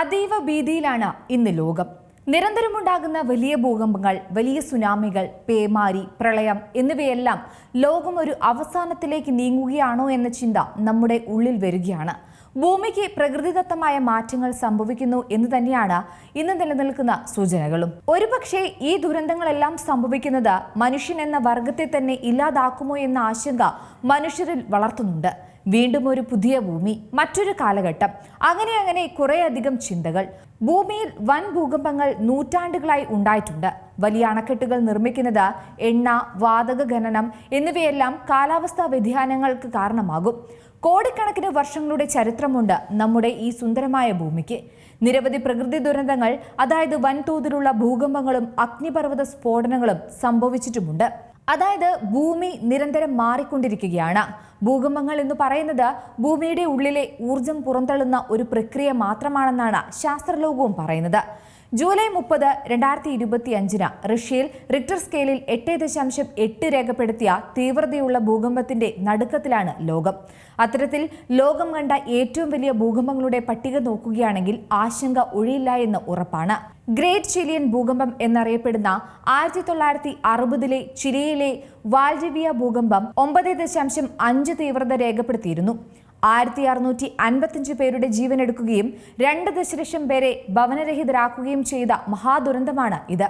അതീവ ഭീതിയിലാണ് ഇന്ന് ലോകം. നിരന്തരമുണ്ടാകുന്ന വലിയ ഭൂകമ്പങ്ങൾ, വലിയ സുനാമികൾ, പേമാരി, പ്രളയം എന്നിവയെല്ലാം ലോകം ഒരു അവസാനത്തിലേക്ക് നീങ്ങുകയാണോ എന്ന ചിന്ത നമ്മുടെ ഉള്ളിൽ വരികയാണ്. ഭൂമിക്ക് പ്രകൃതിദത്തമായ മാറ്റങ്ങൾ സംഭവിക്കുന്നു എന്ന് തന്നെയാണ് ഇന്ന് നിലനിൽക്കുന്ന സൂചനകളും. ഒരുപക്ഷെ ഈ ദുരന്തങ്ങളെല്ലാം സംഭവിക്കുന്നത് മനുഷ്യൻ എന്ന വർഗത്തെ തന്നെ ഇല്ലാതാക്കുമോ എന്ന ആശങ്ക മനുഷ്യരിൽ വളർത്തുന്നുണ്ട്. വീണ്ടും ഒരു പുതിയ ഭൂമി, മറ്റൊരു കാലഘട്ടം, അങ്ങനെ കുറേയധികം ചിന്തകൾ. ഭൂമിയിൽ വൻ ഭൂകമ്പങ്ങൾ നൂറ്റാണ്ടുകളായി ഉണ്ടായിട്ടുണ്ട്. വലിയ അണക്കെട്ടുകൾ നിർമ്മിക്കുന്നത്, എണ്ണ, വാതക ഖനനം എന്നിവയെല്ലാം കാലാവസ്ഥാ വ്യതിയാനങ്ങൾക്ക് കാരണമാകും. കോടിക്കണക്കിന് വർഷങ്ങളുടെ ചരിത്രമുണ്ട് നമ്മുടെ ഈ സുന്ദരമായ ഭൂമിക്ക്. നിരവധി പ്രകൃതി ദുരന്തങ്ങൾ, അതായത് വൻതോതിലുള്ള ഭൂകമ്പങ്ങളും അഗ്നിപർവ്വത സ്ഫോടനങ്ങളും സംഭവിച്ചിട്ടുമുണ്ട്. അതായത് ഭൂമി നിരന്തരം മാറിക്കൊണ്ടിരിക്കുകയാണ്. ഭൂകമ്പങ്ങൾ എന്ന് പറയുന്നത് ഭൂമിയുടെ ഉള്ളിലെ ഊർജം പുറന്തള്ളുന്ന ഒരു പ്രക്രിയ മാത്രമാണെന്നാണ് ശാസ്ത്രലോകവും പറയുന്നത്. ജൂലൈ 30, 2025 റഷ്യയിൽ റിക്ടർ സ്കെയിലിൽ 8.8 രേഖപ്പെടുത്തിയ തീവ്രതയുള്ള ഭൂകമ്പത്തിന്റെ നടുക്കത്തിലാണ് ലോകം. അത്തരത്തിൽ ലോകം കണ്ട ഏറ്റവും വലിയ ഭൂകമ്പങ്ങളുടെ പട്ടിക നോക്കുകയാണെങ്കിൽ ആശങ്ക ഒഴിയില്ല എന്ന് ഉറപ്പാണ്. ഗ്രേറ്റ് ചിലിയൻ ഭൂകമ്പം എന്നറിയപ്പെടുന്ന 1960 ചിലിയിലെ വാൽഡിവിയ ഭൂകമ്പം 9.5 തീവ്രത രേഖപ്പെടുത്തിയിരുന്നു. 1655 പേരുടെ ജീവനെടുക്കുകയും 2 ദശലക്ഷം പേരെ ഭവനരഹിതരാക്കുകയും ചെയ്ത മഹാദുരന്തമാണ് ഇത്.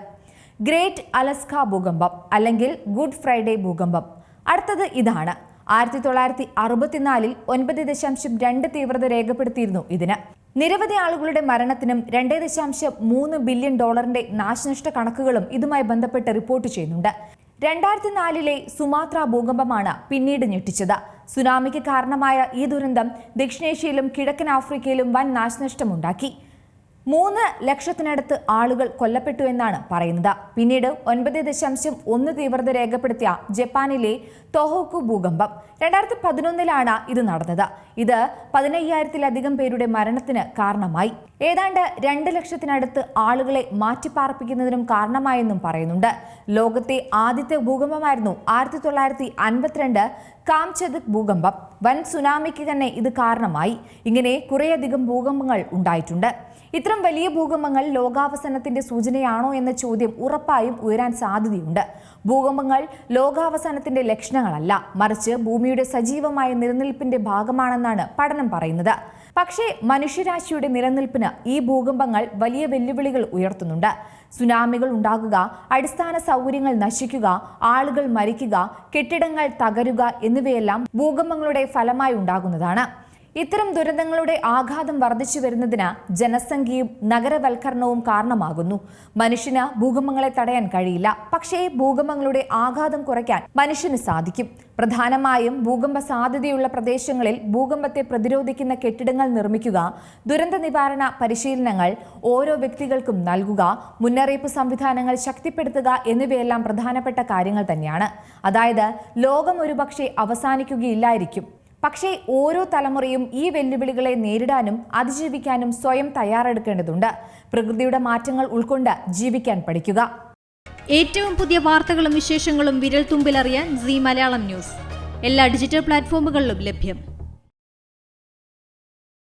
ഗ്രേറ്റ് അലസ്ക ഭൂകമ്പം അല്ലെങ്കിൽ ഗുഡ് ഫ്രൈഡേ ഭൂകമ്പം. അടുത്തത് ഇതാണ്. 1964 9.2 തീവ്രത രേഖപ്പെടുത്തിയിരുന്നു ഇതിന്. നിരവധി ആളുകളുടെ മരണത്തിനും 2.3 ബില്യൺ ഡോളറിന്റെ നാശനഷ്ട കണക്കുകളും ഇതുമായി ബന്ധപ്പെട്ട് റിപ്പോർട്ട് ചെയ്യുന്നുണ്ട്. 2004 സുമാത്ര ഭൂകമ്പമാണ് പിന്നീട് ഞെട്ടിച്ചത്. സുനാമിക്ക് കാരണമായ ഈ ദുരന്തം ദക്ഷിണേഷ്യയിലും കിഴക്കൻ ആഫ്രിക്കയിലും വൻ നാശനഷ്ടമുണ്ടാക്കി. 3 ലക്ഷത്തിനടുത്ത് ആളുകൾ കൊല്ലപ്പെട്ടു എന്നാണ് പറയുന്നത്. പിന്നീട് 9.1 തീവ്രത രേഖപ്പെടുത്തിയ ജപ്പാനിലെ തോഹോക്കു ഭൂകമ്പം 2011 ഇത് നടന്നത്. ഇത് 15,000-ലധികം പേരുടെ മരണത്തിന് കാരണമായി. ഏതാണ്ട് 2 ലക്ഷത്തിനടുത്ത് ആളുകളെ മാറ്റിപ്പാർപ്പിക്കുന്നതിനും കാരണമായെന്നും പറയുന്നുണ്ട്. ലോകത്തെ ആദ്യത്തെ ഭൂകമ്പമായിരുന്നു 1952 കാംചതുക് ഭൂകമ്പം. വൻ സുനാമിക്ക് തന്നെ ഇത് കാരണമായി. ഇങ്ങനെ കുറേയധികം ഭൂകമ്പങ്ങൾ ഉണ്ടായിട്ടുണ്ട്. ഇത്തരം വലിയ ഭൂകമ്പങ്ങൾ ലോകാവസാനത്തിന്റെ സൂചനയാണോ എന്ന ചോദ്യം ഉറപ്പായും ഉയരാൻ സാധ്യതയുണ്ട്. ഭൂകമ്പങ്ങൾ ലോകാവസാനത്തിന്റെ ലക്ഷണങ്ങളല്ല, മറിച്ച് ഭൂമിയുടെ സജീവമായ നിലനിൽപ്പിന്റെ ഭാഗമാണെന്നാണ് പഠനം പറയുന്നത്. പക്ഷേ മനുഷ്യരാശിയുടെ നിലനിൽപ്പിന് ഈ ഭൂകമ്പങ്ങൾ വലിയ വെല്ലുവിളികൾ ഉയർത്തുന്നുണ്ട്. സുനാമികൾ ഉണ്ടാകുക, അടിസ്ഥാന സൗകര്യങ്ങൾ നശിക്കുക, ആളുകൾ മരിക്കുക, കെട്ടിടങ്ങൾ തകരുക എന്നിവയെല്ലാം ഭൂകമ്പങ്ങളുടെ ഫലമായി ഉണ്ടാകുന്നതാണ്. ഇത്തരം ദുരന്തങ്ങളുടെ ആഘാതം വർദ്ധിച്ചു വരുന്നതിന് ജനസംഖ്യയും നഗരവൽക്കരണവും കാരണമാകുന്നു. മനുഷ്യന് ഭൂകമ്പങ്ങളെ തടയാൻ കഴിയില്ല, പക്ഷേ ഭൂകമ്പങ്ങളുടെ ആഘാതം കുറയ്ക്കാൻ മനുഷ്യന് സാധിക്കും. പ്രധാനമായും ഭൂകമ്പ സാധ്യതയുള്ള പ്രദേശങ്ങളിൽ ഭൂകമ്പത്തെ പ്രതിരോധിക്കുന്ന കെട്ടിടങ്ങൾ നിർമ്മിക്കുക, ദുരന്ത നിവാരണ പരിശീലനങ്ങൾ ഓരോ വ്യക്തികൾക്കും നൽകുക, മുന്നറിയിപ്പ് സംവിധാനങ്ങൾ ശക്തിപ്പെടുത്തുക എന്നിവയെല്ലാം പ്രധാനപ്പെട്ട കാര്യങ്ങൾ തന്നെയാണ്. അതായത് ലോകം ഒരുപക്ഷെ അവസാനിക്കുകയില്ലായിരിക്കും, പക്ഷേ ഓരോ തലമുറയും ഈ വെല്ലുവിളികളെ നേരിടാനും അതിജീവിക്കാനും സ്വയം തയ്യാറെടുക്കേണ്ടതുണ്ട്. പ്രകൃതിയുടെ മാറ്റങ്ങൾ ഉൾക്കൊണ്ട് ജീവിക്കാൻ പഠിക്കുക. ഏറ്റവും പുതിയ വാർത്തകളും വിശേഷങ്ങളും വിരൽ തുമ്പിലറിയാൻ സീ മലയാളം ന്യൂസ് എല്ലാ ഡിജിറ്റൽ പ്ലാറ്റ്ഫോമുകളിലും ലഭ്യം.